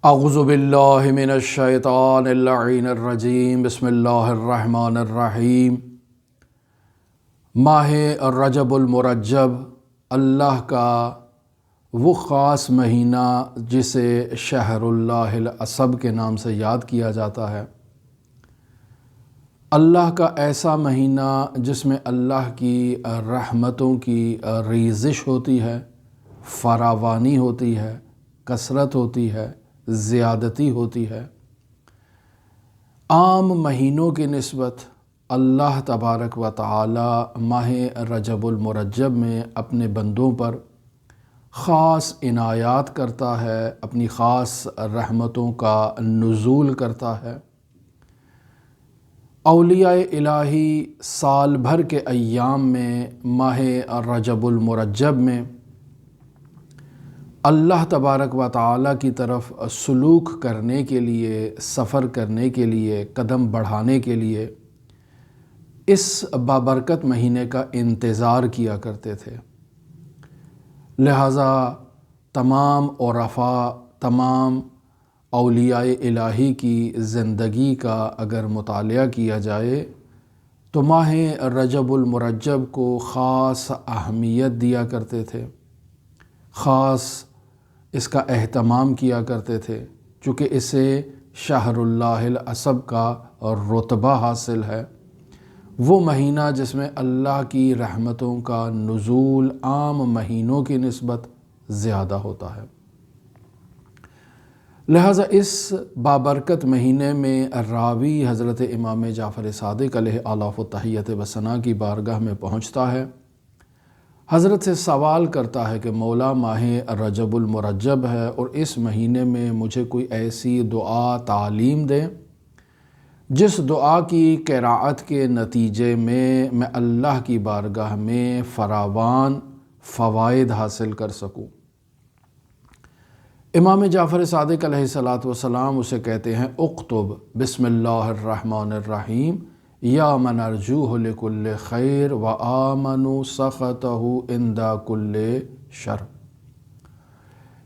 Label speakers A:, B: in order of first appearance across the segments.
A: اعوذ باللہ من الشیطان اللعین الرجیم بسم اللہ الرحمن الرحیم۔ ماہ رجب المرجب اللہ کا وہ خاص مہینہ جسے شہر اللہ العصب کے نام سے یاد کیا جاتا ہے، اللہ کا ایسا مہینہ جس میں اللہ کی رحمتوں کی ریزش ہوتی ہے، فراوانی ہوتی ہے، کثرت ہوتی ہے، زیادتی ہوتی ہے۔ عام مہینوں کی نسبت اللہ تبارک و تعالی ماہ رجب المرجب میں اپنے بندوں پر خاص عنایات کرتا ہے، اپنی خاص رحمتوں کا نزول کرتا ہے۔ اولیاء الہی سال بھر کے ایام میں ماہ رجب المرجب میں اللہ تبارک و تعالی کی طرف سلوک کرنے کے لیے، سفر کرنے کے لیے، قدم بڑھانے کے لیے اس بابرکت مہینے کا انتظار کیا کرتے تھے۔ لہٰذا تمام عرفاء، تمام اولیاء الہی کی زندگی کا اگر مطالعہ کیا جائے تو ماہ رجب المرجب کو خاص اہمیت دیا کرتے تھے، خاص اس کا اہتمام کیا کرتے تھے، چونکہ اسے شہر اللہ العصب کا رتبہ حاصل ہے، وہ مہینہ جس میں اللہ کی رحمتوں کا نزول عام مہینوں کی نسبت زیادہ ہوتا ہے۔ لہٰذا اس بابرکت مہینے میں راوی حضرت امام جعفر صادق علیہ آلاف التحیت و ثنا کی بارگاہ میں پہنچتا ہے، حضرت سے سوال کرتا ہے کہ مولا ماہ رجب المرجب ہے اور اس مہینے میں مجھے کوئی ایسی دعا تعلیم دیں جس دعا کی قراءت کے نتیجے میں اللہ کی بارگاہ میں فراوان فوائد حاصل کر سکوں۔ امام جعفر صادق علیہ السلام اسے کہتے ہیں اکتب بسم اللہ الرحمن الرحیم یا من ارجوہ لکل خیر و آمنوا سخطہ عند کل شر۔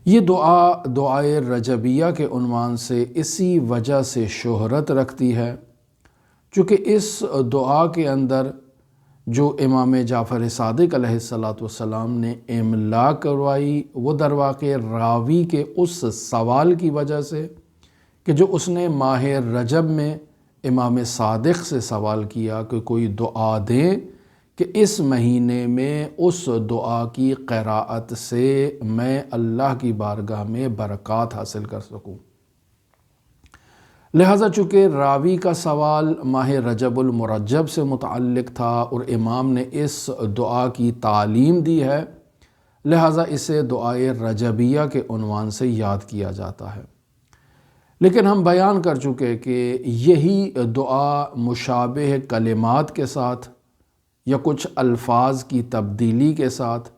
A: یہ دعائے رجبیہ کے عنوان سے اسی وجہ سے شہرت رکھتی ہے چونکہ اس دعا کے اندر جو امام جعفر صادق علیہ السلام نے املا کروائی وہ در واقع راوی کے اس سوال کی وجہ سے کہ جو اس نے ماہ رجب میں امام صادق سے سوال کیا کہ کوئی دعا دیں کہ اس مہینے میں اس دعا کی قراءت سے میں اللہ کی بارگاہ میں برکات حاصل کر سکوں۔ لہٰذا چونکہ راوی کا سوال ماہ رجب المرجب سے متعلق تھا اور امام نے اس دعا کی تعلیم دی ہے، لہٰذا اسے دعائے رجبیہ کے عنوان سے یاد کیا جاتا ہے۔ لیکن ہم بیان کر چکے کہ یہی دعا مشابہ کلمات کے ساتھ یا کچھ الفاظ کی تبدیلی کے ساتھ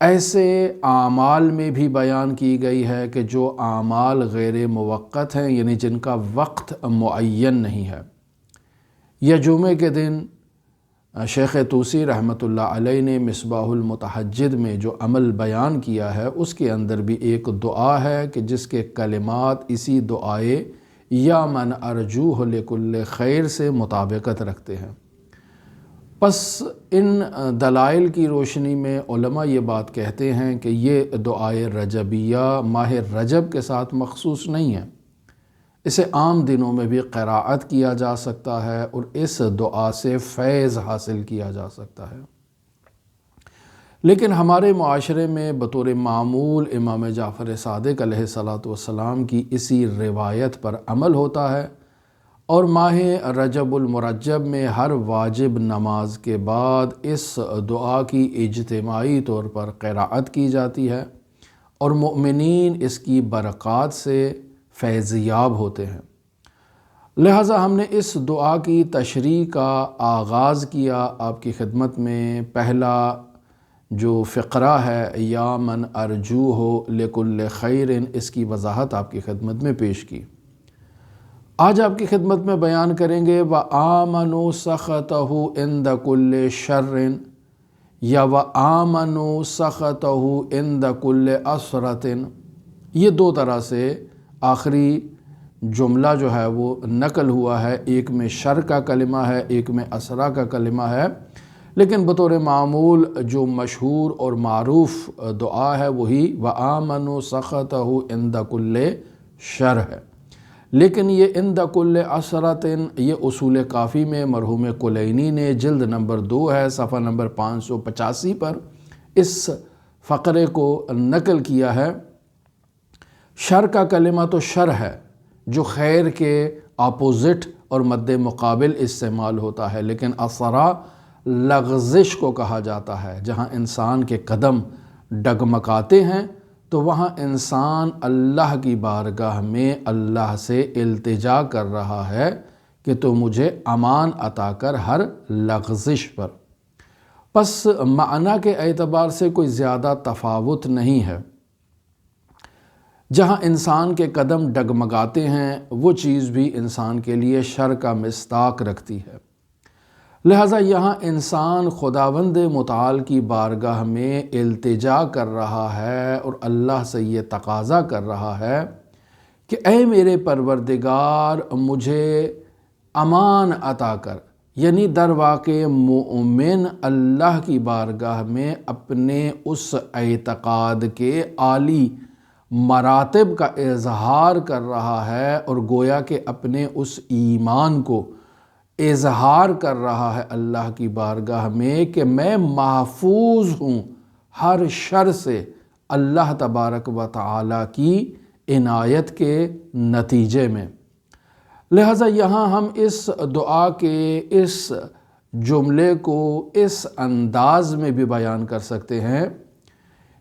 A: ایسے اعمال میں بھی بیان کی گئی ہے کہ جو اعمال غیر موقت ہیں، یعنی جن کا وقت معین نہیں ہے۔ یا جمعے کے دن شیخ طوسی رحمۃ اللہ علیہ نے مصباح المتحجد میں جو عمل بیان کیا ہے اس کے اندر بھی ایک دعا ہے کہ جس کے کلمات اسی دعائے یا من ارجوہ لکل خیر سے مطابقت رکھتے ہیں۔ پس ان دلائل کی روشنی میں علماء یہ بات کہتے ہیں کہ یہ دعائے رجبیہ ماہ رجب کے ساتھ مخصوص نہیں ہے، اسے عام دنوں میں بھی قراءت کیا جا سکتا ہے اور اس دعا سے فیض حاصل کیا جا سکتا ہے۔ لیکن ہمارے معاشرے میں بطور معمول امام جعفر صادق علیہ السلام کی اسی روایت پر عمل ہوتا ہے اور ماہ رجب المرجب میں ہر واجب نماز کے بعد اس دعا کی اجتماعی طور پر قراءت کی جاتی ہے اور مؤمنین اس کی برکات سے فیض یاب ہوتے ہیں۔ لہٰذا ہم نے اس دعا کی تشریح کا آغاز کیا آپ کی خدمت میں۔ پہلا جو فقرہ ہے یا من ارجوہ لکل خیر، اس کی وضاحت آپ کی خدمت میں پیش کی۔ آج آپ کی خدمت میں بیان کریں گے وَآمَنُوا سَخَطَهُ عِنْدَ كُلِّ شَرٍ یا وَآمَنُوا سَخَطَهُ عِنْدَ كُلِّ عَثْرَةٍ یہ دو طرح سے آخری جملہ جو ہے وہ نقل ہوا ہے، ایک میں شر کا کلمہ ہے، ایک میں اسرا کا کلمہ ہے، لیکن بطور معمول جو مشہور اور معروف دعا ہے وہی وَآمَنُوا سَخَطَهُ عِنْدَ كُلِّ شَرٍ ہے۔ لیکن یہ عِنْدَ كُلِّ عَثْرَةٍ یہ اصول کافی میں مرحوم کلینی نے جلد نمبر 2 ہے صفحہ نمبر 585 پر اس فقرے کو نقل کیا ہے۔ شر کا کلمہ تو شر ہے جو خیر کے اپوزٹ اور مد مقابل استعمال ہوتا ہے، لیکن اسرا لغزش کو کہا جاتا ہے۔ جہاں انسان کے قدم ڈگمگاتے ہیں تو وہاں انسان اللہ کی بارگاہ میں اللہ سے التجا کر رہا ہے کہ تو مجھے امان عطا کر ہر لغزش پر۔ پس معنی کے اعتبار سے کوئی زیادہ تفاوت نہیں ہے۔ جہاں انسان کے قدم ڈگمگاتے ہیں وہ چیز بھی انسان کے لیے شر کا مصداق رکھتی ہے، لہٰذا یہاں انسان خداوند متعال کی بارگاہ میں التجا کر رہا ہے اور اللہ سے یہ تقاضا کر رہا ہے کہ اے میرے پروردگار مجھے امان عطا کر، یعنی در واقع مومن اللہ کی بارگاہ میں اپنے اس اعتقاد کے عالی مراتب کا اظہار کر رہا ہے اور گویا کہ اپنے اس ایمان کو اظہار کر رہا ہے اللہ کی بارگاہ میں کہ میں محفوظ ہوں ہر شر سے اللہ تبارک و تعالی کی عنایت کے نتیجے میں۔ لہٰذا یہاں ہم اس دعا کے اس جملے کو اس انداز میں بھی بیان کر سکتے ہیں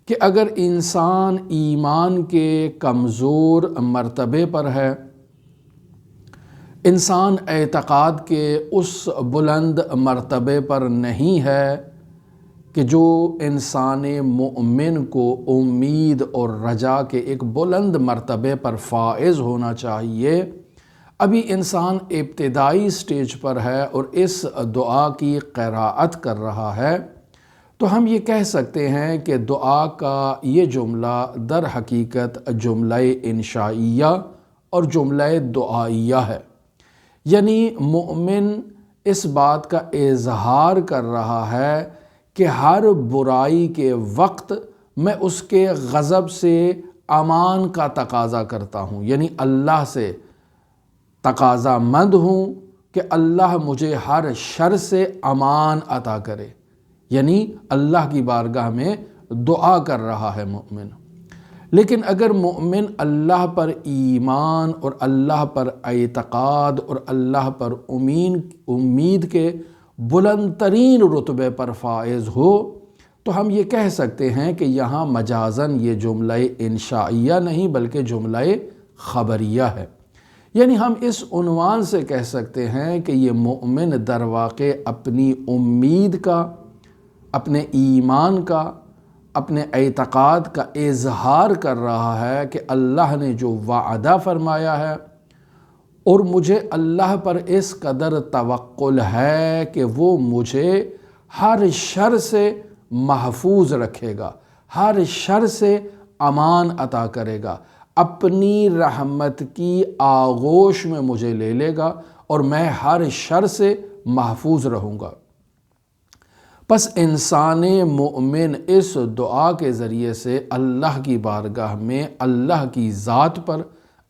A: کہ اگر انسان ایمان کے کمزور مرتبے پر ہے، انسان اعتقاد کے اس بلند مرتبے پر نہیں ہے کہ جو انسان مومن کو امید اور رجا کے ایک بلند مرتبے پر فائز ہونا چاہیے، ابھی انسان ابتدائی سٹیج پر ہے اور اس دعا کی قراءت کر رہا ہے، تو ہم یہ کہہ سکتے ہیں کہ دعا کا یہ جملہ در حقیقت جملہ انشائیہ اور جملہ دعائیہ ہے، یعنی مومن اس بات کا اظہار کر رہا ہے کہ ہر برائی کے وقت میں اس کے غضب سے امان کا تقاضا کرتا ہوں، یعنی اللہ سے تقاضا مند ہوں کہ اللہ مجھے ہر شر سے امان عطا کرے، یعنی اللہ کی بارگاہ میں دعا کر رہا ہے مومن۔ لیکن اگر مومن اللہ پر ایمان اور اللہ پر اعتقاد اور اللہ پر امید کے بلند ترین رتبے پر فائز ہو تو ہم یہ کہہ سکتے ہیں کہ یہاں مجازاً یہ جملہ انشائیہ نہیں بلکہ جملہ خبریہ ہے، یعنی ہم اس عنوان سے کہہ سکتے ہیں کہ یہ مومن در واقع اپنی امید کا، اپنے ایمان کا، اپنے اعتقاد کا اظہار کر رہا ہے کہ اللہ نے جو وعدہ فرمایا ہے اور مجھے اللہ پر اس قدر توکل ہے کہ وہ مجھے ہر شر سے محفوظ رکھے گا، ہر شر سے امان عطا کرے گا، اپنی رحمت کی آغوش میں مجھے لے لے گا اور میں ہر شر سے محفوظ رہوں گا۔ پس انسان مومن اس دعا کے ذریعے سے اللہ کی بارگاہ میں اللہ کی ذات پر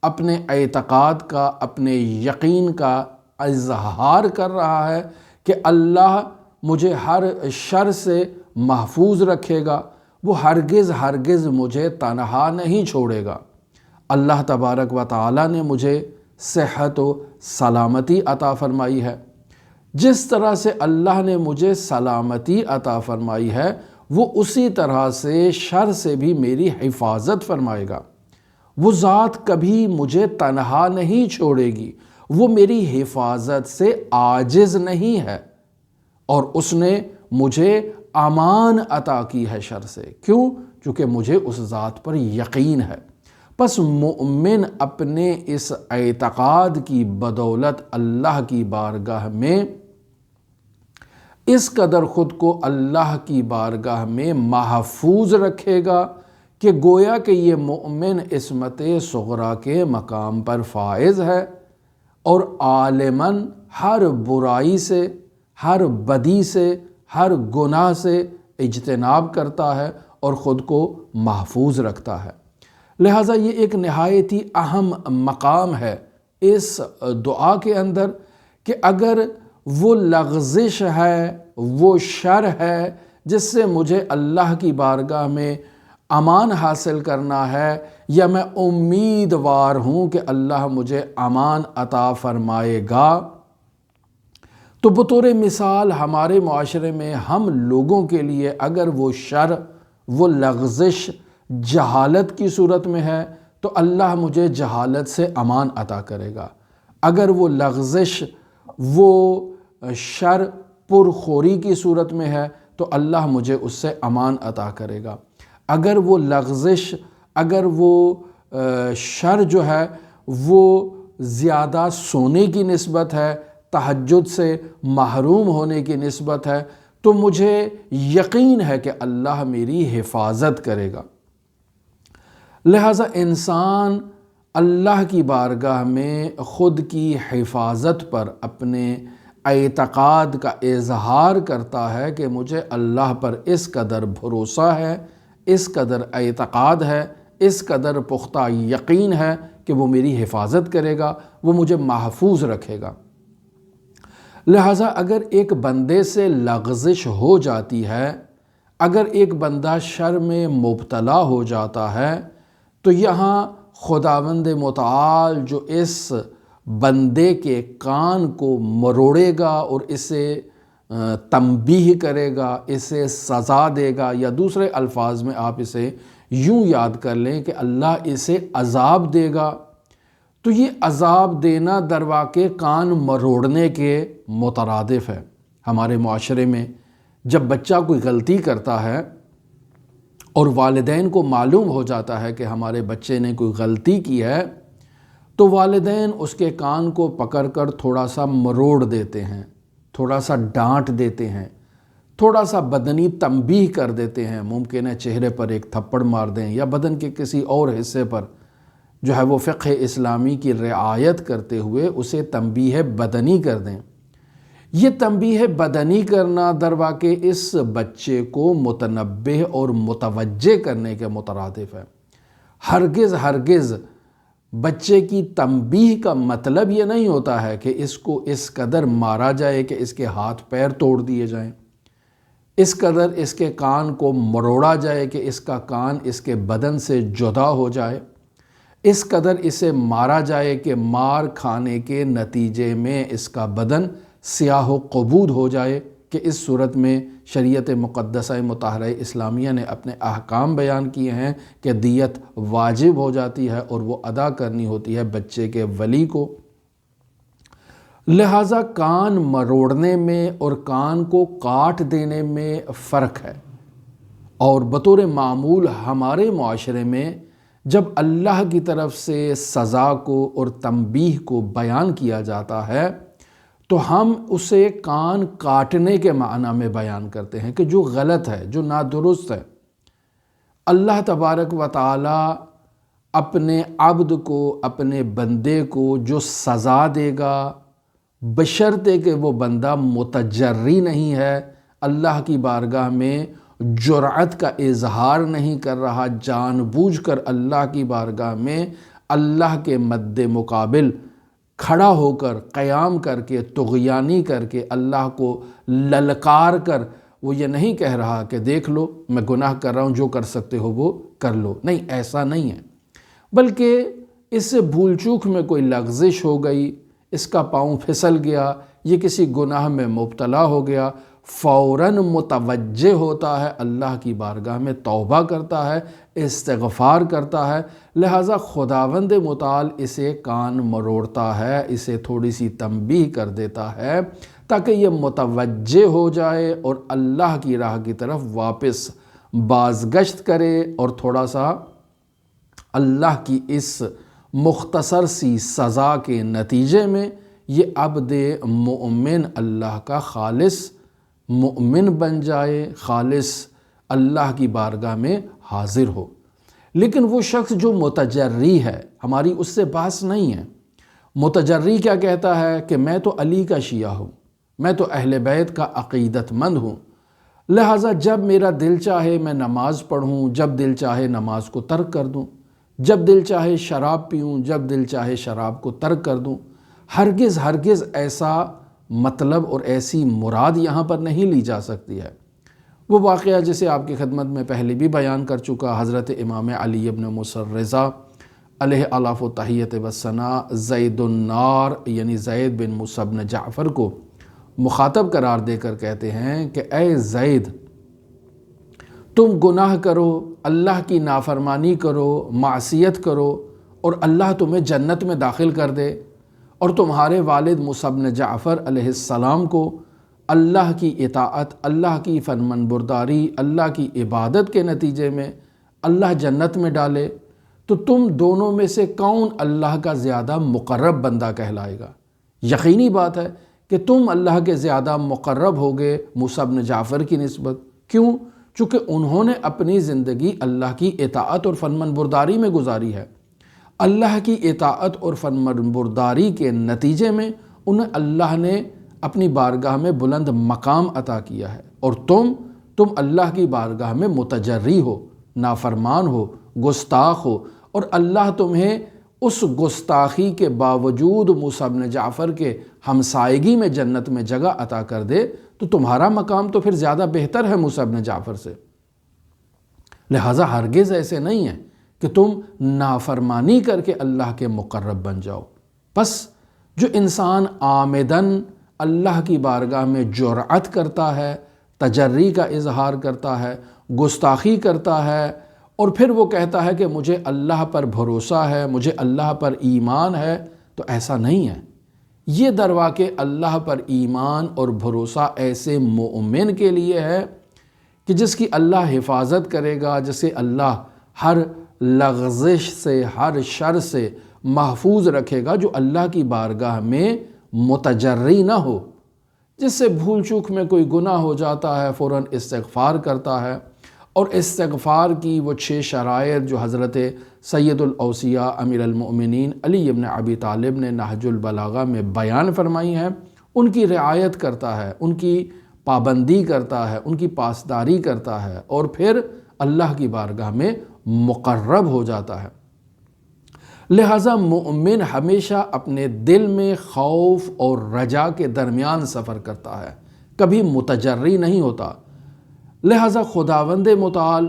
A: اپنے اعتقاد کا، اپنے یقین کا اظہار کر رہا ہے کہ اللہ مجھے ہر شر سے محفوظ رکھے گا، وہ ہرگز مجھے تنہا نہیں چھوڑے گا۔ اللہ تبارک و تعالی نے مجھے صحت و سلامتی عطا فرمائی ہے، جس طرح سے اللہ نے مجھے سلامتی عطا فرمائی ہے وہ اسی طرح سے شر سے بھی میری حفاظت فرمائے گا۔ وہ ذات کبھی مجھے تنہا نہیں چھوڑے گی، وہ میری حفاظت سے عاجز نہیں ہے، اور اس نے مجھے امان عطا کی ہے شر سے۔ کیوں؟ چونکہ مجھے اس ذات پر یقین ہے۔ پس مومن اپنے اس اعتقاد کی بدولت اللہ کی بارگاہ میں اس قدر خود کو اللہ کی بارگاہ میں محفوظ رکھے گا کہ گویا کہ یہ مومن عصمت صغریٰ کے مقام پر فائز ہے اور عالماً ہر برائی سے، ہر بدی سے، ہر گناہ سے اجتناب کرتا ہے اور خود کو محفوظ رکھتا ہے۔ لہٰذا یہ ایک نہایت ہی اہم مقام ہے اس دعا کے اندر کہ اگر وہ لغزش ہے، وہ شر ہے جس سے مجھے اللہ کی بارگاہ میں امان حاصل کرنا ہے، یا میں امیدوار ہوں کہ اللہ مجھے امان عطا فرمائے گا، تو بطور مثال ہمارے معاشرے میں ہم لوگوں کے لیے اگر وہ شر، وہ لغزش جہالت کی صورت میں ہے تو اللہ مجھے جہالت سے امان عطا کرے گا۔ اگر وہ لغزش، وہ شر پرخوری کی صورت میں ہے تو اللہ مجھے اس سے امان عطا کرے گا۔ اگر وہ لغزش، اگر وہ شر جو ہے وہ زیادہ سونے کی نسبت ہے، تہجد سے محروم ہونے کی نسبت ہے، تو مجھے یقین ہے کہ اللہ میری حفاظت کرے گا۔ لہٰذا انسان اللہ کی بارگاہ میں خود کی حفاظت پر اپنے اعتقاد کا اظہار کرتا ہے کہ مجھے اللہ پر اس قدر بھروسہ ہے، اس قدر اعتقاد ہے، اس قدر پختہ یقین ہے کہ وہ میری حفاظت کرے گا، وہ مجھے محفوظ رکھے گا۔ لہٰذا اگر ایک بندے سے لغزش ہو جاتی ہے، اگر ایک بندہ شر میں مبتلا ہو جاتا ہے، تو یہاں خداوند متعال جو اس بندے کے کان کو مروڑے گا اور اسے تنبیہ کرے گا، اسے سزا دے گا، یا دوسرے الفاظ میں آپ اسے یوں یاد کر لیں کہ اللہ اسے عذاب دے گا، تو یہ عذاب دینا در واقع کان مروڑنے کے مترادف ہے۔ ہمارے معاشرے میں جب بچہ کوئی غلطی کرتا ہے اور والدین کو معلوم ہو جاتا ہے کہ ہمارے بچے نے کوئی غلطی کی ہے، تو والدین اس کے کان کو پکڑ کر تھوڑا سا مروڑ دیتے ہیں، تھوڑا سا ڈانٹ دیتے ہیں، تھوڑا سا بدنی تنبیہ کر دیتے ہیں۔ ممکن ہے چہرے پر ایک تھپڑ مار دیں یا بدن کے کسی اور حصے پر جو ہے وہ فقہ اسلامی کی رعایت کرتے ہوئے اسے تنبیہ بدنی کر دیں۔ یہ تنبیہ بدنی کرنا در واقع اس بچے کو متنبہ اور متوجہ کرنے کے مترادف ہے۔ ہرگز بچے کی تنبیہ کا مطلب یہ نہیں ہوتا ہے کہ اس کو اس قدر مارا جائے کہ اس کے ہاتھ پیر توڑ دیے جائیں، اس قدر اس کے کان کو مروڑا جائے کہ اس کا کان اس کے بدن سے جدا ہو جائے، اس قدر اسے مارا جائے کہ مار کھانے کے نتیجے میں اس کا بدن سیاہ و قبود ہو جائے، کہ اس صورت میں شریعت مقدسہ مطہرہ اسلامیہ نے اپنے احکام بیان کیے ہیں کہ دیت واجب ہو جاتی ہے اور وہ ادا کرنی ہوتی ہے بچے کے ولی کو۔ لہٰذا کان مروڑنے میں اور کان کو کاٹ دینے میں فرق ہے، اور بطور معمول ہمارے معاشرے میں جب اللہ کی طرف سے سزا کو اور تنبیہ کو بیان کیا جاتا ہے تو ہم اسے کان کاٹنے کے معنی میں بیان کرتے ہیں کہ جو غلط ہے، جو نادرست ہے۔ اللہ تبارک و تعالی اپنے عبد کو، اپنے بندے کو جو سزا دے گا، بشرطے کہ وہ بندہ متجری نہیں ہے، اللہ کی بارگاہ میں جرأت کا اظہار نہیں کر رہا، جان بوجھ کر اللہ کی بارگاہ میں اللہ کے مد مقابل کھڑا ہو کر، قیام کر کے، طغیانی کر کے، اللہ کو للکار کر وہ یہ نہیں کہہ رہا کہ دیکھ لو میں گناہ کر رہا ہوں، جو کر سکتے ہو وہ کر لو، نہیں، ایسا نہیں ہے، بلکہ اس سے بھول چوک میں کوئی لغزش ہو گئی، اس کا پاؤں پھسل گیا، یہ کسی گناہ میں مبتلا ہو گیا، فوراً متوجہ ہوتا ہے، اللہ کی بارگاہ میں توبہ کرتا ہے، استغفار کرتا ہے۔ لہٰذا خداوند متعال اسے کان مروڑتا ہے، اسے تھوڑی سی تنبیہ کر دیتا ہے تاکہ یہ متوجہ ہو جائے اور اللہ کی راہ کی طرف واپس بازگشت کرے، اور تھوڑا سا اللہ کی اس مختصر سی سزا کے نتیجے میں یہ عبد مؤمن اللہ کا خالص مؤمن بن جائے، خالص اللہ کی بارگاہ میں حاضر ہو۔ لیکن وہ شخص جو متجری ہے، ہماری اس سے بحث نہیں ہے۔ متجری کیا کہتا ہے کہ میں تو علی کا شیعہ ہوں، میں تو اہل بیت کا عقیدت مند ہوں، لہٰذا جب میرا دل چاہے میں نماز پڑھوں، جب دل چاہے نماز کو ترک کر دوں، جب دل چاہے شراب پیوں، جب دل چاہے شراب کو ترک کر دوں۔ ہرگز ہرگز ایسا مطلب اور ایسی مراد یہاں پر نہیں لی جا سکتی ہے۔ وہ واقعہ جسے آپ کی خدمت میں پہلے بھی بیان کر چکا، حضرت امام علی ابن موسیٰ الرضا علیہ الاف و تحیت و ثنا زید النار یعنی زید بن موسیٰ بن جعفر کو مخاطب قرار دے کر کہتے ہیں کہ اے زید، تم گناہ کرو، اللہ کی نافرمانی کرو، معصیت کرو اور اللہ تمہیں جنت میں داخل کر دے، اور تمہارے والد موسیٰ بن جعفر علیہ السلام کو اللہ کی اطاعت، اللہ کی فرمان برداری، اللہ کی عبادت کے نتیجے میں اللہ جنت میں ڈالے، تو تم دونوں میں سے کون اللہ کا زیادہ مقرب بندہ کہلائے گا؟ یقینی بات ہے کہ تم اللہ کے زیادہ مقرب ہوگے موسیٰ بن جعفر کی نسبت۔ کیوں؟ چونکہ انہوں نے اپنی زندگی اللہ کی اطاعت اور فرمان برداری میں گزاری ہے۔ اللہ کی اطاعت اور فرمان برداری کے نتیجے میں انہیں اللہ نے اپنی بارگاہ میں بلند مقام عطا کیا ہے، اور تم اللہ کی بارگاہ میں متجری ہو، نافرمان ہو، گستاخ ہو، اور اللہ تمہیں اس گستاخی کے باوجود موسیٰ بن جعفر کے ہمسائیگی میں جنت میں جگہ عطا کر دے، تو تمہارا مقام تو پھر زیادہ بہتر ہے موسیٰ بن جعفر سے۔ لہٰذا ہرگز ایسے نہیں ہے کہ تم نافرمانی کر کے اللہ کے مقرب بن جاؤ۔ بس جو انسان عامداً اللہ کی بارگاہ میں جرأت کرتا ہے، تجری کا اظہار کرتا ہے، گستاخی کرتا ہے، اور پھر وہ کہتا ہے کہ مجھے اللہ پر بھروسہ ہے، مجھے اللہ پر ایمان ہے، تو ایسا نہیں ہے۔ یہ درواقع اللہ پر ایمان اور بھروسہ ایسے مومن کے لیے ہے کہ جس کی اللہ حفاظت کرے گا، جسے اللہ ہر لغزش سے، ہر شر سے محفوظ رکھے گا، جو اللہ کی بارگاہ میں متجری نہ ہو، جس سے بھول چوک میں کوئی گناہ ہو جاتا ہے فوراً استغفار کرتا ہے، اور استغفار کی وہ 6 شرائط جو حضرت سید الاوصیاء امیر المؤمنین علی ابن ابی طالب نے نہج البلاغہ میں بیان فرمائی ہیں، ان کی رعایت کرتا ہے، ان کی پابندی کرتا ہے، ان کی پاسداری کرتا ہے، اور پھر اللہ کی بارگاہ میں مقرب ہو جاتا ہے۔ لہٰذا مومن ہمیشہ اپنے دل میں خوف اور رجا کے درمیان سفر کرتا ہے، کبھی متجری نہیں ہوتا۔ لہٰذا خداوند متعال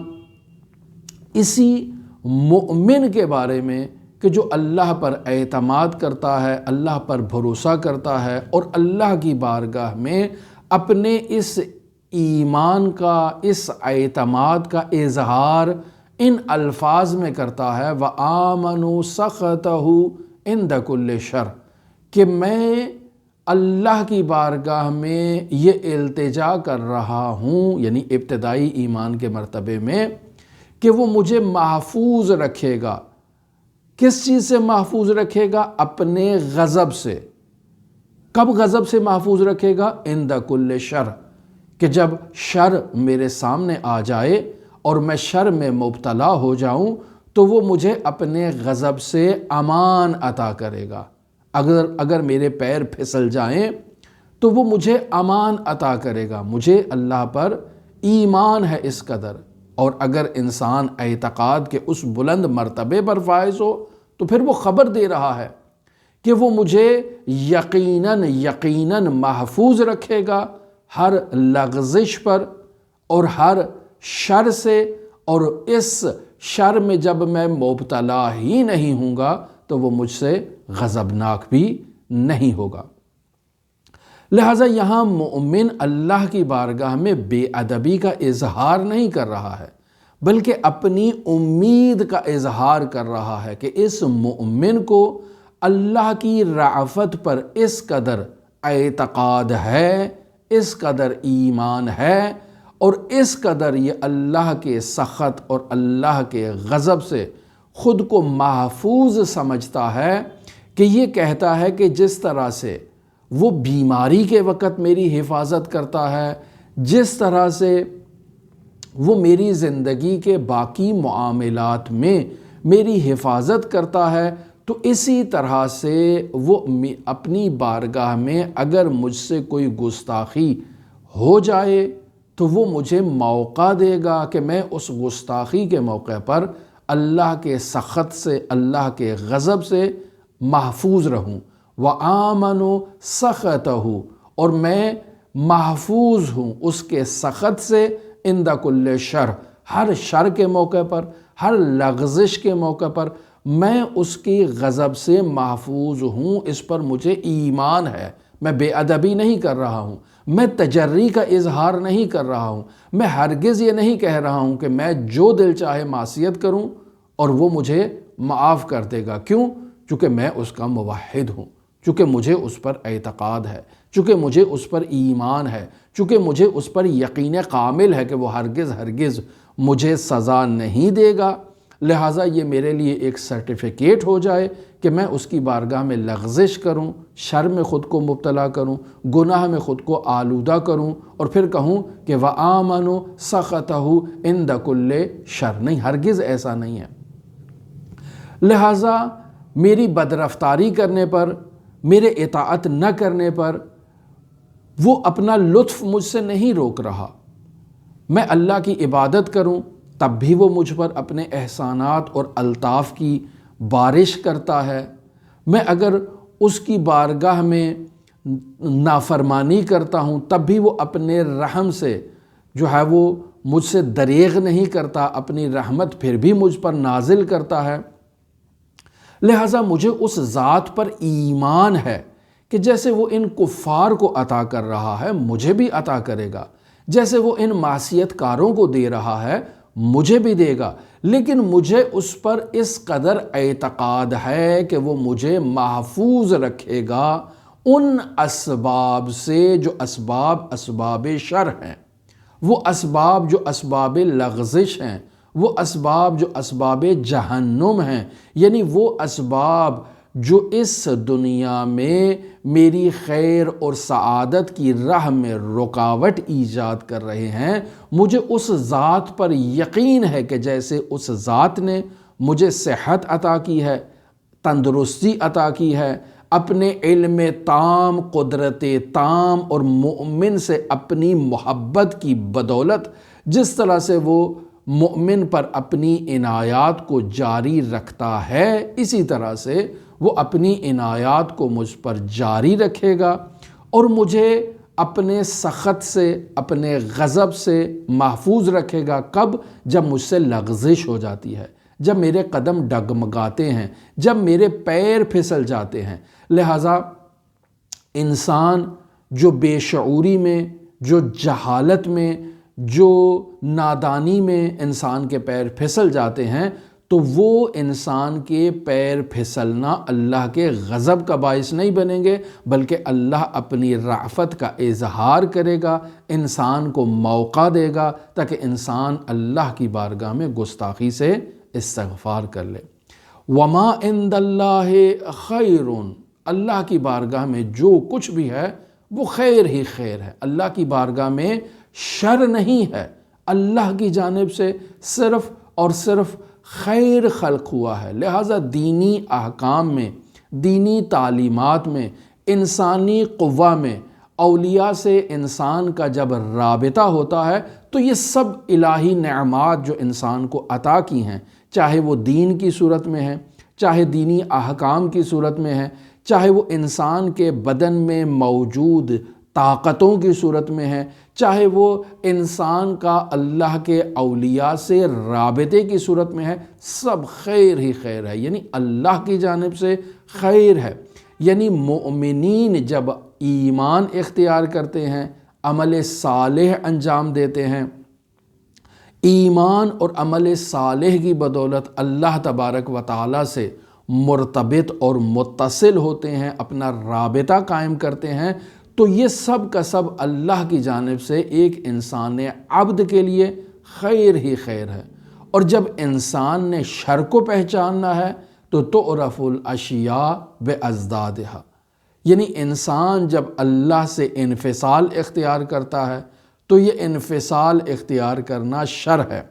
A: اسی مومن کے بارے میں کہ جو اللہ پر اعتماد کرتا ہے، اللہ پر بھروسہ کرتا ہے، اور اللہ کی بارگاہ میں اپنے اس ایمان کا، اس اعتماد کا اظہار ان الفاظ میں کرتا ہے، وَآمَنُوا سَخَطَهُ عِنْدَ كُلِّ شَرٍ، کہ میں اللہ کی بارگاہ میں یہ التجا کر رہا ہوں، یعنی ابتدائی ایمان کے مرتبے میں، کہ وہ مجھے محفوظ رکھے گا۔ کس چیز سے محفوظ رکھے گا؟ اپنے غضب سے۔ کب غضب سے محفوظ رکھے گا؟ عند کل شر، کہ جب شر میرے سامنے آ جائے اور میں شر میں مبتلا ہو جاؤں تو وہ مجھے اپنے غضب سے امان عطا کرے گا۔ اگر میرے پیر پھسل جائیں تو وہ مجھے امان عطا کرے گا۔ مجھے اللہ پر ایمان ہے اس قدر، اور اگر انسان اعتقاد کے اس بلند مرتبے پر فائز ہو تو پھر وہ خبر دے رہا ہے کہ وہ مجھے یقیناً محفوظ رکھے گا ہر لغزش پر اور ہر شر سے، اور اس شر میں جب میں مبتلا ہی نہیں ہوں گا تو وہ مجھ سے غضبناک بھی نہیں ہوگا۔ لہٰذا یہاں مومن اللہ کی بارگاہ میں بے ادبی کا اظہار نہیں کر رہا ہے، بلکہ اپنی امید کا اظہار کر رہا ہے کہ اس مومن کو اللہ کی رأفت پر اس قدر اعتقاد ہے، اس قدر ایمان ہے، اور اس قدر یہ اللہ کے سخط اور اللہ کے غضب سے خود کو محفوظ سمجھتا ہے کہ یہ کہتا ہے کہ جس طرح سے وہ بیماری کے وقت میری حفاظت کرتا ہے، جس طرح سے وہ میری زندگی کے باقی معاملات میں میری حفاظت کرتا ہے، تو اسی طرح سے وہ اپنی بارگاہ میں اگر مجھ سے کوئی گستاخی ہو جائے تو وہ مجھے موقع دے گا کہ میں اس گستاخی کے موقع پر اللہ کے سخط سے، اللہ کے غضب سے محفوظ رہوں۔ وَآمَنُوا سَخَطَهُ، اور میں محفوظ ہوں اس کے سخط سے، عند کل شر، ہر شر کے موقع پر، ہر لغزش کے موقع پر میں اس کی غضب سے محفوظ ہوں۔ اس پر مجھے ایمان ہے، میں بے ادبی نہیں کر رہا ہوں، میں تجری کا اظہار نہیں کر رہا ہوں، میں ہرگز یہ نہیں کہہ رہا ہوں کہ میں جو دل چاہے معصیت کروں اور وہ مجھے معاف کر دے گا۔ کیوں؟ چونکہ میں اس کا موحد ہوں، چونکہ مجھے اس پر اعتقاد ہے، چونکہ مجھے اس پر ایمان ہے، چونکہ مجھے اس پر یقین کامل ہے کہ وہ ہرگز مجھے سزا نہیں دے گا۔ لہٰذا یہ میرے لیے ایک سرٹیفکیٹ ہو جائے کہ میں اس کی بارگاہ میں لغزش کروں، شر میں خود کو مبتلا کروں، گناہ میں خود کو آلودہ کروں، اور پھر کہوں کہ وَآمَنُوا سَخَطَهُ عِندَ كُلِّ شَرٍ۔ نہیں، ہرگز ایسا نہیں ہے۔ لہٰذا میری بدرفتاری کرنے پر، میرے اطاعت نہ کرنے پر وہ اپنا لطف مجھ سے نہیں روک رہا۔ میں اللہ کی عبادت کروں تب بھی وہ مجھ پر اپنے احسانات اور الطاف کی بارش کرتا ہے۔ میں اگر اس کی بارگاہ میں نافرمانی کرتا ہوں تب بھی وہ اپنے رحم سے جو ہے وہ مجھ سے دریغ نہیں کرتا، اپنی رحمت پھر بھی مجھ پر نازل کرتا ہے۔ لہٰذا مجھے اس ذات پر ایمان ہے کہ جیسے وہ ان کفار کو عطا کر رہا ہے مجھے بھی عطا کرے گا، جیسے وہ ان معصیت کاروں کو دے رہا ہے مجھے بھی دے گا، لیکن مجھے اس پر اس قدر اعتقاد ہے کہ وہ مجھے محفوظ رکھے گا ان اسباب سے جو اسباب شر ہیں، وہ اسباب جو اسباب لغزش ہیں، وہ اسباب جو اسباب جہنم ہیں، یعنی وہ اسباب جو اس دنیا میں میری خیر اور سعادت کی راہ میں رکاوٹ ایجاد کر رہے ہیں۔ مجھے اس ذات پر یقین ہے کہ جیسے اس ذات نے مجھے صحت عطا کی ہے، تندرستی عطا کی ہے، اپنے علم تام، قدرت تام اور مومن سے اپنی محبت کی بدولت جس طرح سے وہ مومن پر اپنی عنایات کو جاری رکھتا ہے، اسی طرح سے وہ اپنی عنایات کو مجھ پر جاری رکھے گا اور مجھے اپنے سخط سے، اپنے غضب سے محفوظ رکھے گا۔ کب؟ جب مجھ سے لغزش ہو جاتی ہے، جب میرے قدم ڈگمگاتے ہیں، جب میرے پیر پھسل جاتے ہیں۔ لہٰذا انسان جو بے شعوری میں، جو جہالت میں، جو نادانی میں انسان کے پیر پھسل جاتے ہیں، تو وہ انسان کے پیر پھسلنا اللہ کے غضب کا باعث نہیں بنیں گے، بلکہ اللہ اپنی رأفت کا اظہار کرے گا، انسان کو موقع دے گا تاکہ انسان اللہ کی بارگاہ میں گستاخی سے استغفار کر لے۔ وَمَا عِندَ اللَّهِ خَيْرٌ، اللہ کی بارگاہ میں جو کچھ بھی ہے وہ خیر ہی خیر ہے۔ اللہ کی بارگاہ میں شر نہیں ہے، اللہ کی جانب سے صرف اور صرف خیر خلق ہوا ہے۔ لہٰذا دینی احکام میں، دینی تعلیمات میں، انسانی قوہ میں اولیاء سے انسان کا جب رابطہ ہوتا ہے تو یہ سب الہی نعمات جو انسان کو عطا کی ہیں، چاہے وہ دین کی صورت میں ہے، چاہے دینی احکام کی صورت میں ہے، چاہے وہ انسان کے بدن میں موجود طاقتوں کی صورت میں ہے، چاہے وہ انسان کا اللہ کے اولیاء سے رابطے کی صورت میں ہے، سب خیر ہی خیر ہے، یعنی اللہ کی جانب سے خیر ہے۔ یعنی مومنین جب ایمان اختیار کرتے ہیں، عمل صالح انجام دیتے ہیں، ایمان اور عمل صالح کی بدولت اللہ تبارک و تعالیٰ سے مرتبط اور متصل ہوتے ہیں، اپنا رابطہ قائم کرتے ہیں، تو یہ سب کا سب اللہ کی جانب سے ایک انسان عبد کے لیے خیر ہی خیر ہے۔ اور جب انسان نے شر کو پہچاننا ہے تو تعرف الاشیاء بازدادها، یعنی انسان جب اللہ سے انفصال اختیار کرتا ہے تو یہ انفصال اختیار کرنا شر ہے۔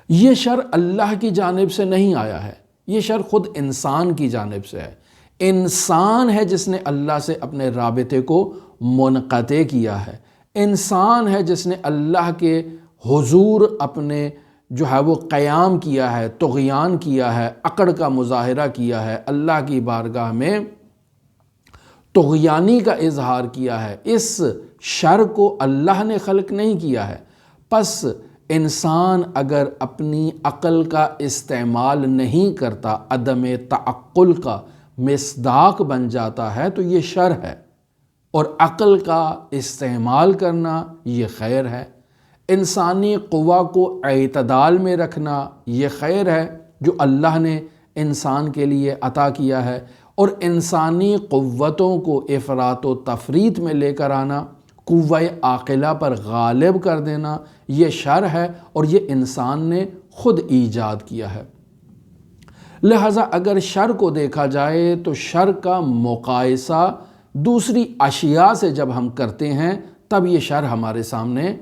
A: یہ شر اللہ کی جانب سے نہیں آیا ہے، یہ شر خود انسان کی جانب سے ہے۔ انسان ہے جس نے اللہ سے اپنے رابطے کو منقطع کیا ہے، انسان ہے جس نے اللہ کے حضور اپنے جو ہے وہ قیام کیا ہے، طغیان کیا ہے، اکڑ کا مظاہرہ کیا ہے، اللہ کی بارگاہ میں طغیانی کا اظہار کیا ہے۔ اس شر کو اللہ نے خلق نہیں کیا ہے۔ پس انسان اگر اپنی عقل کا استعمال نہیں کرتا، عدم تعقل کا مصداق بن جاتا ہے تو یہ شر ہے، اور عقل کا استعمال کرنا یہ خیر ہے۔ انسانی قوہ کو اعتدال میں رکھنا یہ خیر ہے جو اللہ نے انسان کے لیے عطا کیا ہے، اور انسانی قوتوں کو افراط و تفریط میں لے کر آنا، قوہ عاقلہ پر غالب کر دینا یہ شر ہے، اور یہ انسان نے خود ایجاد کیا ہے۔ لہٰذا اگر شر کو دیکھا جائے تو شر کا مقایسہ دوسری اشیاء سے جب ہم کرتے ہیں تب یہ شر ہمارے سامنے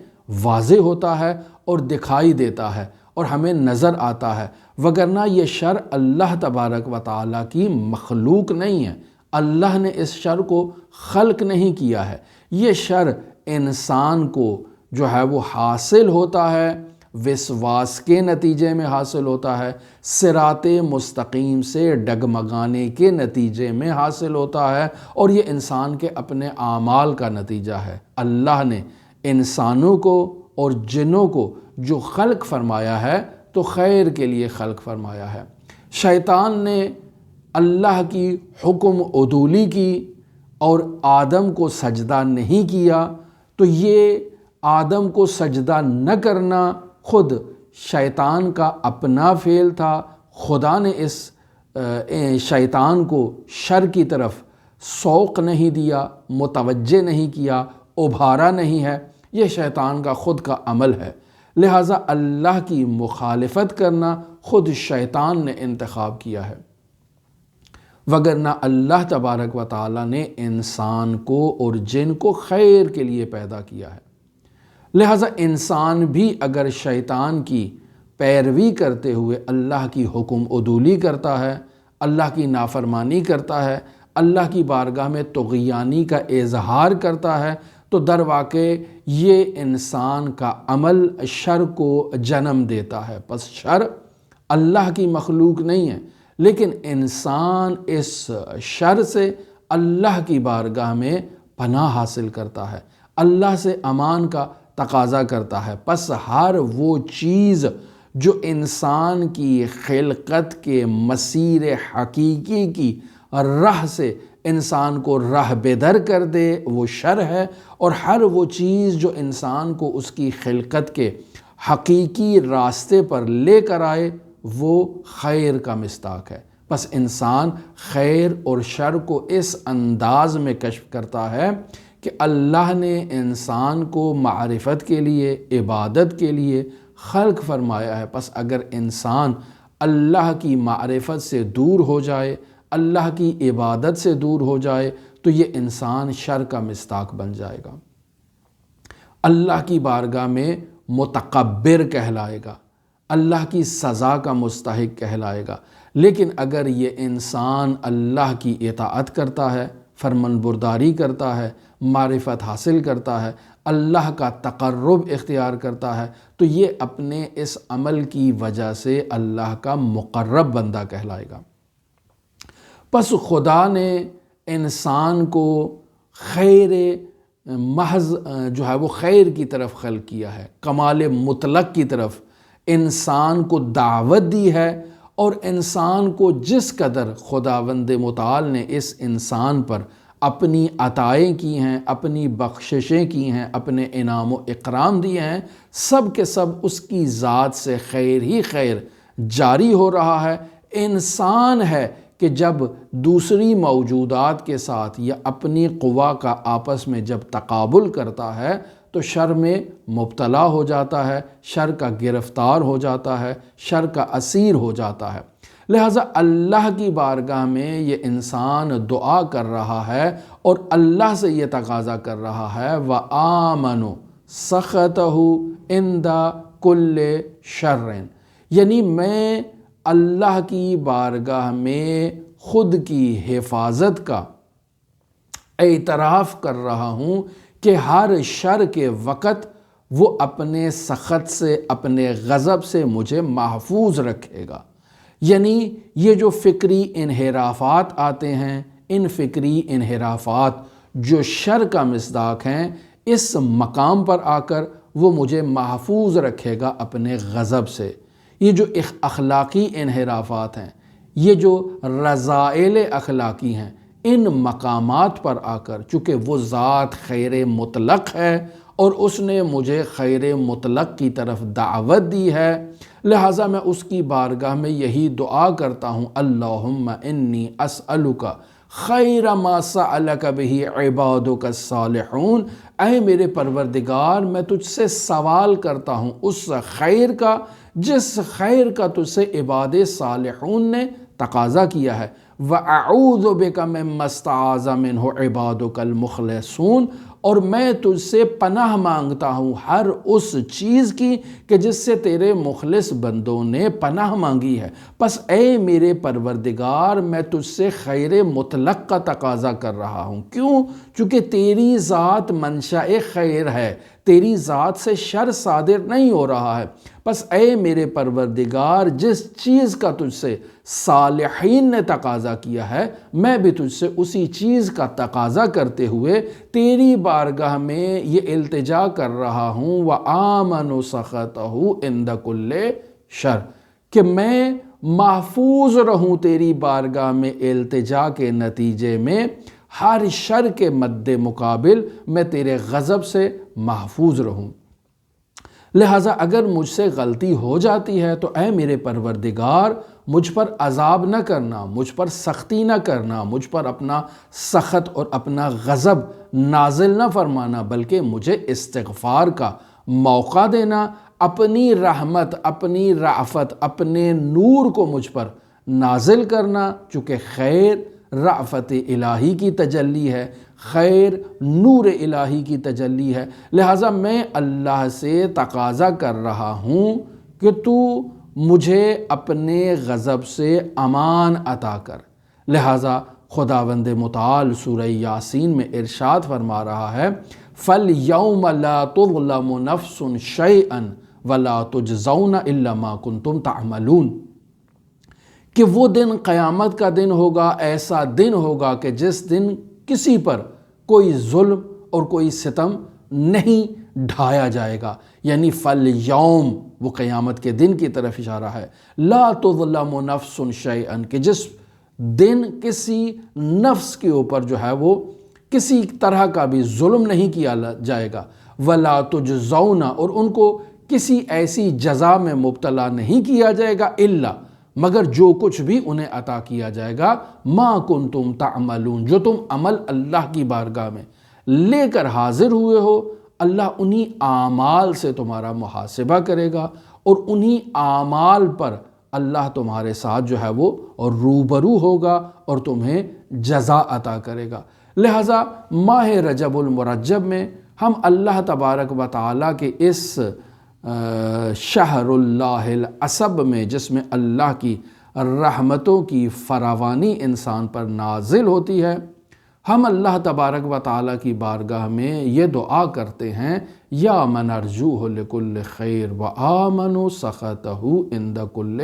A: واضح ہوتا ہے اور دکھائی دیتا ہے اور ہمیں نظر آتا ہے، وگرنہ یہ شر اللہ تبارک و تعالیٰ کی مخلوق نہیں ہے۔ اللہ نے اس شر کو خلق نہیں کیا ہے، یہ شر انسان کو جو ہے وہ حاصل ہوتا ہے، وسواس کے نتیجے میں حاصل ہوتا ہے، صراط مستقیم سے ڈگمگانے کے نتیجے میں حاصل ہوتا ہے، اور یہ انسان کے اپنے اعمال کا نتیجہ ہے۔ اللہ نے انسانوں کو اور جنوں کو جو خلق فرمایا ہے تو خیر کے لیے خلق فرمایا ہے۔ شیطان نے اللہ کی حکم عدولی کی اور آدم کو سجدہ نہیں کیا، تو یہ آدم کو سجدہ نہ کرنا خود شیطان کا اپنا فعل تھا۔ خدا نے اس شیطان کو شر کی طرف سوق نہیں دیا، متوجہ نہیں کیا، ابھارا نہیں ہے، یہ شیطان کا خود کا عمل ہے۔ لہٰذا اللہ کی مخالفت کرنا خود شیطان نے انتخاب کیا ہے، وگرنہ اللہ تبارک و تعالیٰ نے انسان کو اور جن کو خیر کے لیے پیدا کیا ہے۔ لہٰذا انسان بھی اگر شیطان کی پیروی کرتے ہوئے اللہ کی حکم عدولی کرتا ہے، اللہ کی نافرمانی کرتا ہے، اللہ کی بارگاہ میں طغیانی کا اظہار کرتا ہے، تو در واقع یہ انسان کا عمل شر کو جنم دیتا ہے۔ پس شر اللہ کی مخلوق نہیں ہے، لیکن انسان اس شر سے اللہ کی بارگاہ میں پناہ حاصل کرتا ہے، اللہ سے امان کا تقاضا کرتا ہے۔ پس ہر وہ چیز جو انسان کی خلقت کے مسیر حقیقی کی راہ سے انسان کو راہ بدر کر دے وہ شر ہے، اور ہر وہ چیز جو انسان کو اس کی خلقت کے حقیقی راستے پر لے کر آئے وہ خیر کا مصداق ہے۔ پس انسان خیر اور شر کو اس انداز میں کشف کرتا ہے کہ اللہ نے انسان کو معرفت کے لیے، عبادت کے لیے خلق فرمایا ہے۔ پس اگر انسان اللہ کی معرفت سے دور ہو جائے، اللہ کی عبادت سے دور ہو جائے، تو یہ انسان شر کا مصداق بن جائے گا، اللہ کی بارگاہ میں متکبر کہلائے گا، اللہ کی سزا کا مستحق کہلائے گا۔ لیکن اگر یہ انسان اللہ کی اطاعت کرتا ہے، فرمان برداری کرتا ہے، معرفت حاصل کرتا ہے، اللہ کا تقرب اختیار کرتا ہے، تو یہ اپنے اس عمل کی وجہ سے اللہ کا مقرب بندہ کہلائے گا۔ پس خدا نے انسان کو خیر محض جو ہے وہ خیر کی طرف خلق کیا ہے، کمال مطلق کی طرف انسان کو دعوت دی ہے، اور انسان کو جس قدر خداوند متعال نے اس انسان پر اپنی عطائیں کی ہیں، اپنی بخششیں کی ہیں، اپنے انعام و اکرام دیے ہیں، سب کے سب اس کی ذات سے خیر ہی خیر جاری ہو رہا ہے۔ انسان ہے کہ جب دوسری موجودات کے ساتھ یا اپنی قوا کا آپس میں جب تقابل کرتا ہے تو شر میں مبتلا ہو جاتا ہے، شر کا گرفتار ہو جاتا ہے، شر کا اسیر ہو جاتا ہے۔ لہٰذا اللہ کی بارگاہ میں یہ انسان دعا کر رہا ہے اور اللہ سے یہ تقاضا کر رہا ہے وَآمَنُوا سخطہ عند کل شر، یعنی میں اللہ کی بارگاہ میں خود کی حفاظت کا اعتراف کر رہا ہوں کہ ہر شر کے وقت وہ اپنے سخط سے، اپنے غضب سے مجھے محفوظ رکھے گا۔ یعنی یہ جو فکری انحرافات آتے ہیں، ان فکری انحرافات جو شر کا مصداق ہیں، اس مقام پر آ کر وہ مجھے محفوظ رکھے گا اپنے غضب سے۔ یہ جو اخلاقی انحرافات ہیں، یہ جو رذائل اخلاقی ہیں، ان مقامات پر آ کر چونکہ وہ ذات خیر مطلق ہے اور اس نے مجھے خیر مطلق کی طرف دعوت دی ہے، لہٰذا میں اس کی بارگاہ میں یہی دعا کرتا ہوں، اللہم انی اسألک خیر ما سألک بہ عبادک الصالحون، اے میرے پروردگار میں تجھ سے سوال کرتا ہوں اس خیر کا جس خیر کا تجھ سے عباد صالحون نے تقاضا کیا ہے، وَأَعُوذُ بِكَ مِمَّا اسْتَعَاذَ مِنْهُ عِبَادُكَ الْمُخْلَصُونَ، اور میں تجھ سے پناہ مانگتا ہوں ہر اس چیز کی کہ جس سے تیرے مخلص بندوں نے پناہ مانگی ہے۔ پس اے میرے پروردگار میں تجھ سے خیر مطلق کا تقاضا کر رہا ہوں۔ کیوں؟ چونکہ تیری ذات منشأ خیر ہے، تیری ذات سے شر صادر نہیں ہو رہا ہے۔ پس اے میرے پروردگار جس چیز کا تجھ سے صالحین نے تقاضا کیا ہے، میں بھی تجھ سے اسی چیز کا تقاضا کرتے ہوئے تیری بارگاہ میں یہ التجا کر رہا ہوں، وَآمَنُ سَخَطَهُ عِنْدَ كُلِّ شَرٍ، کہ میں محفوظ رہوں تیری بارگاہ میں التجا کے نتیجے میں، ہر شر کے مد مقابل میں تیرے غضب سے محفوظ رہوں۔ لہٰذا اگر مجھ سے غلطی ہو جاتی ہے تو اے میرے پروردگار مجھ پر عذاب نہ کرنا، مجھ پر سختی نہ کرنا، مجھ پر اپنا سخط اور اپنا غضب نازل نہ فرمانا، بلکہ مجھے استغفار کا موقع دینا، اپنی رحمت، اپنی رأفت، اپنے نور کو مجھ پر نازل کرنا، چونکہ خیر رأفت الہی کی تجلی ہے، خیر نور الہی کی تجلی ہے، لہٰذا میں اللہ سے تقاضا کر رہا ہوں کہ تو مجھے اپنے غضب سے امان عطا کر۔ لہٰذا خداوند متعال سورہ یاسین میں ارشاد فرما رہا ہے، فَالْيَوْمَ لَا تُظْلَمُ نَفْسٌ شَيْئًا وَلَا تُجْزَوْنَ إِلَّا مَا كُنْتُمْ تَعْمَلُونَ، کہ وہ دن قیامت کا دن ہوگا، ایسا دن ہوگا کہ جس دن کسی پر کوئی ظلم اور کوئی ستم نہیں ڈھایا جائے گا، یعنی فَالْيَوْمَ وہ قیامت کے دن کی طرف اشارہ ہے، لا تظلم نفس شیئا، کہ جس دن کسی نفس کے اوپر جو ہے وہ کسی طرح کا بھی ظلم نہیں کیا جائے گا، ولا تجزون، اور ان کو کسی ایسی جزا میں مبتلا نہیں کیا جائے گا، الا مگر جو کچھ بھی انہیں عطا کیا جائے گا، ما کنتم تعملون، جو تم عمل اللہ کی بارگاہ میں لے کر حاضر ہوئے ہو، اللہ انہی اعمال سے تمہارا محاسبہ کرے گا، اور انہی اعمال پر اللہ تمہارے ساتھ جو ہے وہ روبرو ہوگا اور تمہیں جزا عطا کرے گا۔ لہٰذا ماہ رجب المرجب میں ہم اللہ تبارک و تعالیٰ کے اس شہر اللہ العصب میں، جس میں اللہ کی رحمتوں کی فراوانی انسان پر نازل ہوتی ہے، ہم اللہ تبارک و تعالیٰ کی بارگاہ میں یہ دعا کرتے ہیں، یا من ارجوہ لکل خیر وآمن سخطہ عند کل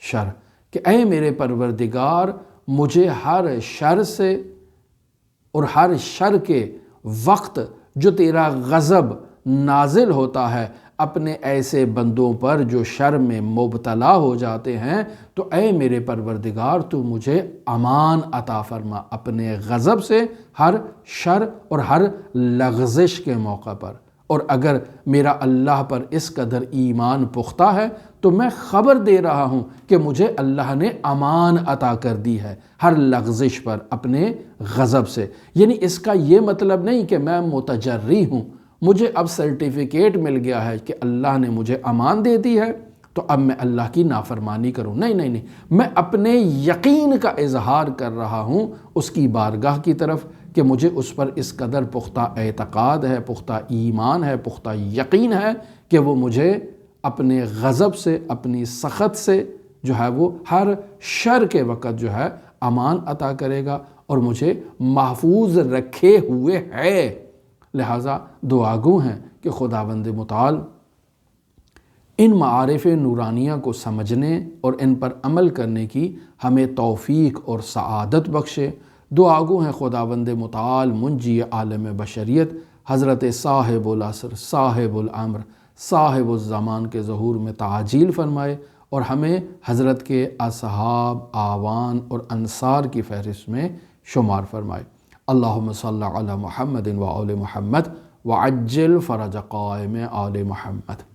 A: شر، کہ اے میرے پروردگار مجھے ہر شر سے اور ہر شر کے وقت جو تیرا غضب نازل ہوتا ہے اپنے ایسے بندوں پر جو شر میں مبتلا ہو جاتے ہیں، تو اے میرے پروردگار تو مجھے امان عطا فرما اپنے غضب سے، ہر شر اور ہر لغزش کے موقع پر۔ اور اگر میرا اللہ پر اس قدر ایمان پختہ ہے تو میں خبر دے رہا ہوں کہ مجھے اللہ نے امان عطا کر دی ہے ہر لغزش پر اپنے غضب سے۔ یعنی اس کا یہ مطلب نہیں کہ میں متجری ہوں، مجھے اب سرٹیفکیٹ مل گیا ہے کہ اللہ نے مجھے امان دے دی ہے تو اب میں اللہ کی نافرمانی کروں، نہیں، میں اپنے یقین کا اظہار کر رہا ہوں اس کی بارگاہ کی طرف کہ مجھے اس پر اس قدر پختہ اعتقاد ہے، پختہ ایمان ہے، پختہ یقین ہے کہ وہ مجھے اپنے غضب سے، اپنی سخط سے جو ہے وہ ہر شر کے وقت جو ہے امان عطا کرے گا اور مجھے محفوظ رکھے ہوئے ہے۔ لہٰذا دعا گو ہیں کہ خداوند متعال ان معارف نورانیہ کو سمجھنے اور ان پر عمل کرنے کی ہمیں توفیق اور سعادت بخشے۔ دعا گو ہیں خداوند متعال منجی عالم بشریت حضرت صاحب العصر، صاحب الامر، صاحب الزمان کے ظہور میں تعجیل فرمائے اور ہمیں حضرت کے اصحاب، آوان اور انصار کی فہرست میں شمار فرمائے۔ اللہم صلی علی محمد و آل محمد وعجل فرج قائم آل محمد۔